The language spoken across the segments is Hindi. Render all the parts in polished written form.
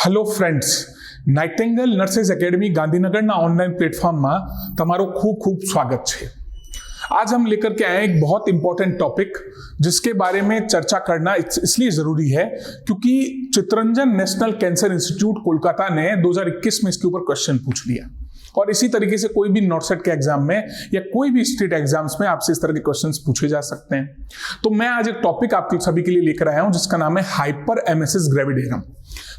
Hello friends, Nightingale nurses academy ગાंधीनगरना ऑनलाइन प्लेटफॉर्म में તમારો खूब खूब स्वागत है। आज हम लेकर के आए एक बहुत इंपॉर्टेंट टॉपिक जिसके बारे में चर्चा करना इसलिए जरूरी है क्योंकि Chittaranjan national cancer institute Kolkata ने 2021 में इसके ऊपर क्वेश्चन पूछ लिया और इसी तरीके से कोई भी नॉर्सेट के एग्जाम में या कोई भी स्टेट एग्जाम्स में आपसे इस तरह के क्वेश्चंस पूछे जा सकते हैं। तो मैं आज एक टॉपिक आप सभी के लिए लेकर आया हूं जिसका नाम है hyper emesis gravidarum.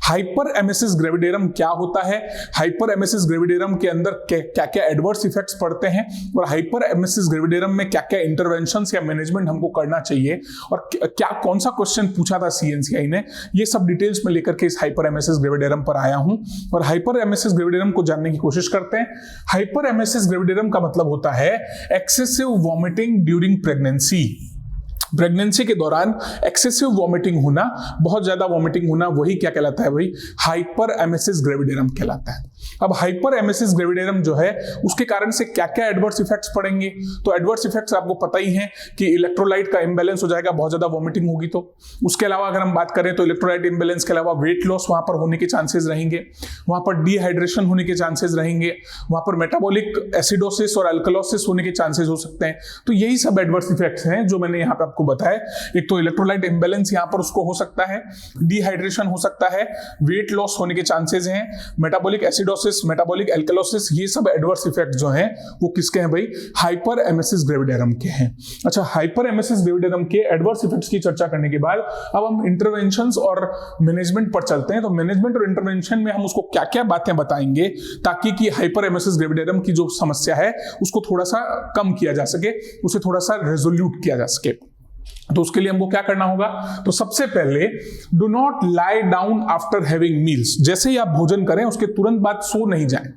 Hyper emesis gravidarum क्या होता है, हाइपर एमेसिस ग्रेविडेरम के अंदर क्या क्या एडवर्स इफेक्ट्स पड़ते हैं और हाइपर एमेसिस ग्रेविडेरम में क्या क्या इंटरवेंशंस या मैनेजमेंट हमको करना चाहिए और क्या कौन सा क्वेश्चन पूछा था सीएनसीआई ने, ये सब डिटेल्स में लेकर के इस हाइपर एमेसिस ग्रेविडेरम पर आया हूं और हाइपर एमेसिस ग्रेविडेरम को जानने की कोशिश करते हैं। हाइपर एमेसिस ग्रेविडेरम का मतलब होता है excessive vomiting during pregnancy. Pregnancy के दौरान एक्सेसिव वॉमिटिंग होना, बहुत ज्यादा वॉमिटिंग होना, वही क्या कहलाता है भाई, हाइपर एमेसिस ग्रेविडेरम कहलाता है। अब हाइपर एमेसिस ग्रेविडेरम जो है उसके कारण से क्या क्या एडवर्स इफेक्ट्स पड़ेंगे, तो एडवर्स इफेक्ट्स आपको पता ही है कि इलेक्ट्रोलाइट का इंबैलेंस हो जाएगा, बहुत ज्यादा वॉमिटिंग होगी। तो उसके अलावा अगर हम बात करें तो इलेक्ट्रोलाइट इंबैलेंस के अलावा वेट लॉस वहां पर होने के चांसेस रहेंगे, वहां पर डिहाइड्रेशन होने के चांसेस रहेंगे, वहां पर मेटाबॉलिक एसिडोसिस और अल्कलोसिस होने के चांसेस हो सकते हैं। तो यही सब एडवर्स इफेक्ट्स हैं जो मैंने यहाँ पे आपको बताया। एक तो इलेक्ट्रोलाइट इंबैलेंस यहाँ पर उसको हो सकता है, डिहाइड्रेशन हो सकता है, वेट लॉस होने के चांसेस हैं, मेटाबॉलिक एसिडोसिस, मेटाबॉलिक एल्कलोसिस, ये सब एडवर्स इफेक्ट जो हैं वो किसके हैं भाई, हाइपर एमेसिस ग्रेविडेरम के हैं। अच्छा, हाइपर एमेसिस ग्रेविडेरम के एडवर्स इफेक्ट्स की चर्चा करने के बाद अब हम इंटरवेंशंस और मैनेजमेंट पर चलते हैं। तो मैनेजमेंट और इंटरवेंशन में हम उसको क्या क्या बातें बताएंगे ताकि कि हाइपर एमेसिस ग्रेविडेरम की जो समस्या है उसको थोड़ा सा कम किया जा सके, उसे थोड़ा सा रेजोल्यूट किया जा सके। तो उसके लिए हमको क्या करना होगा, तो सबसे पहले do not lie down after having meals. जैसे ही आप भोजन करें उसके तुरंत बाद सो नहीं जाएं,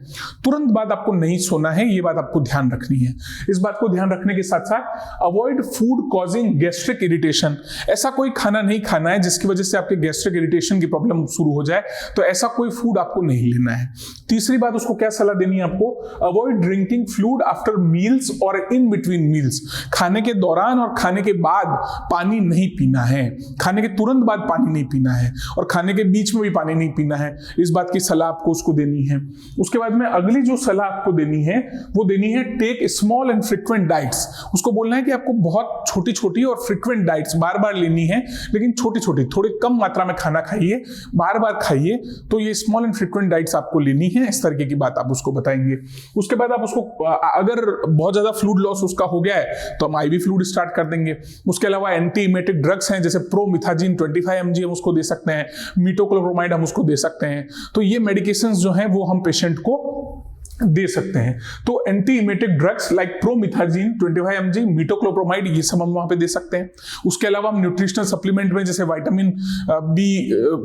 तुरंत बाद आपको नहीं सोना है, ये बात आपको ध्यान रखनी है। इस बात को ध्यान रखने के साथ साथ avoid food causing gastric irritation. ऐसा कोई खाना नहीं खाना है जिसकी वजह से आपके गैस्ट्रिक इरिटेशन की प्रॉब्लम शुरू हो जाए, तो ऐसा कोई फूड आपको नहीं लेना है। तीसरी बात उसको क्या सलाह देनी है आपको, avoid drinking fluid after meals और इन बिटवीन मील्स। खाने के दौरान और खाने के बाद पानी नहीं पीना है, खाने के तुरंत बाद पानी नहीं पीना है और खाने के बीच में भी पानी नहीं पीना है। इस बात की सलाह आपको उसको देनी है। उसके बाद में अगली जो सलाह आपको देनी है वो देनी है take small and frequent diets. उसको बोलना है कि आपको बहुत छोटी छोटी और फ्रीक्वेंट डाइट्स बार बार लेनी है, लेकिन छोटी छोटी, थोड़ी कम मात्रा में खाना खाइए, बार बार खाइए। तो ये स्मॉल एंड फ्रीक्वेंट डाइट्स आपको लेनी है, इस तरीके की बात आप उसको बताएंगे। उसके बाद आप उसको, अगर बहुत ज्यादा फ्लूइड लॉस उसका हो गया है तो हम आईवी फ्लूइड स्टार्ट कर देंगे। उसके अलावा एंटी इमेटिक ड्रग्स हैं जैसे प्रोमिथाजिन 25 mg हम उसको दे सकते हैं, मीटोक्लोप्रोमाइड हम उसको दे सकते हैं। तो ये मेडिकेशंस जो हैं वो हम पेशेंट को दे सकते हैं। तो anti emetic drugs like promethazine 25 mg, मीटोक्लोप्रोमाइड, ये सब हम वहां पे दे सकते हैं। उसके अलावा हम न्यूट्रिशनल सप्लीमेंट में जैसे विटामिन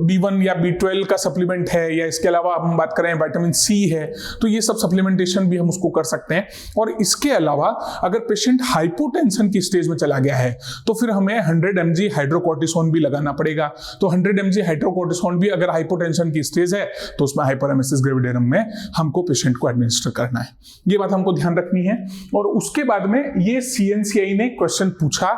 B1 या B12 का सप्लीमेंट है, या इसके अलावा हम बात करें विटामिन C है, तो ये सब सप्लीमेंटेशन भी हम उसको कर सकते हैं। और इसके अलावा अगर पेशेंट हाइपोटेंशन की स्टेज में चला गया है तो फिर हमें 100 mg हाइड्रोकोर्टिसोन भी लगाना पड़ेगा। तो 100 mg हाइड्रोकोर्टिसोन भी अगर हाइपोटेंशन की स्टेज है तो उसमें हाइपर एमेसिस ग्रेविडेरम में हमको पेशेंट को एडमिनिस्टर करना है, ये बात हमको ध्यान रखनी है। और उसके बाद में ये सीएनसीआई ने क्वेश्चन पूछा,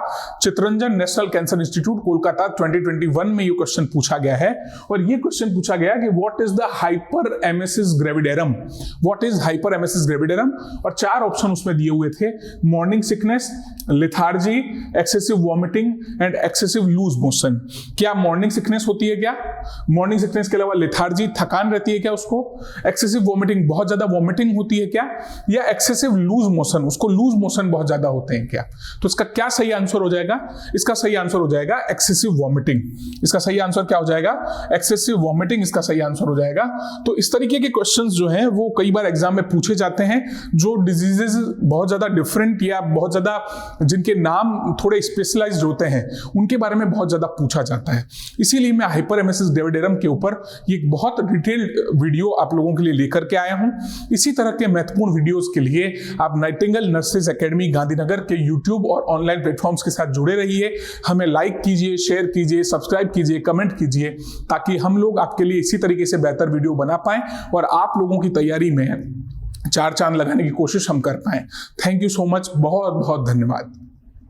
Chittaranjan national cancer institute Kolkata 2021 में ये क्वेश्चन पूछा गया है। और ये क्वेश्चन पूछा गया कि what is the hyperemesis gravidarum, what is hyperemesis gravidarum. और 4 ऑप्शन उसमें दिए हुए थे, morning sickness, lethargy, excessive vomiting and excessive loose motion. क्या मॉर्निंग सिकनेस होती है क्या, मॉर्निंग सिकनेस के अलावा लेथार्जी, थकान रहती है क्या उसको, एक्सेसिव वॉमिटिंग, बहुत ज्यादा वॉमिटिंग होती है क्या, या एक्सेसिव लूज मोशन, उसको लूज मोशन बहुत ज्यादा होते हैं क्या। तो इसका क्या सही आंसर हो जाएगा, इसका सही आंसर हो जाएगा एक्सेसिव वॉमिटिंग। इसका सही आंसर क्या हो जाएगा, एक्सेसिव वॉमिटिंग इसका सही आंसर हो जाएगा। तो इस तरीके के क्वेश्चंस जो हैं वो कई बार एग्जाम में पूछे जाते हैं, जो डिजीजेस बहुत ज्यादा डिफरेंट या बहुत ज्यादा जिनके नाम थोड़े स्पेशलाइज्ड होते हैं उनके बारे में बहुत ज्यादा पूछा जाता है। इसीलिए मैं हाइपर एमेसिस ग्रेविडेरम के ऊपर ये बहुत डिटेल्ड वीडियो आप लोगों के लिए लेकर के आया हूं। इसी तरह के महत्वपूर्ण वीडियोस के लिए आप नाइटिंगेल नर्सिस एकेडमी गांधीनगर के यूट्यूब और ऑनलाइन प्लेटफॉर्म्स के साथ जुड़े रहिए। हमें लाइक कीजिए, शेयर कीजिए, सब्सक्राइब कीजिए, कमेंट कीजिए, ताकि हम लोग आपके लिए इसी तरीके से बेहतर वीडियो बना पाएं और आप लोगों की तैयारी में 4 चांद लगाने की कोशिश हम कर पाएं। थैंक यू सो मच, बहुत बहुत धन्यवाद।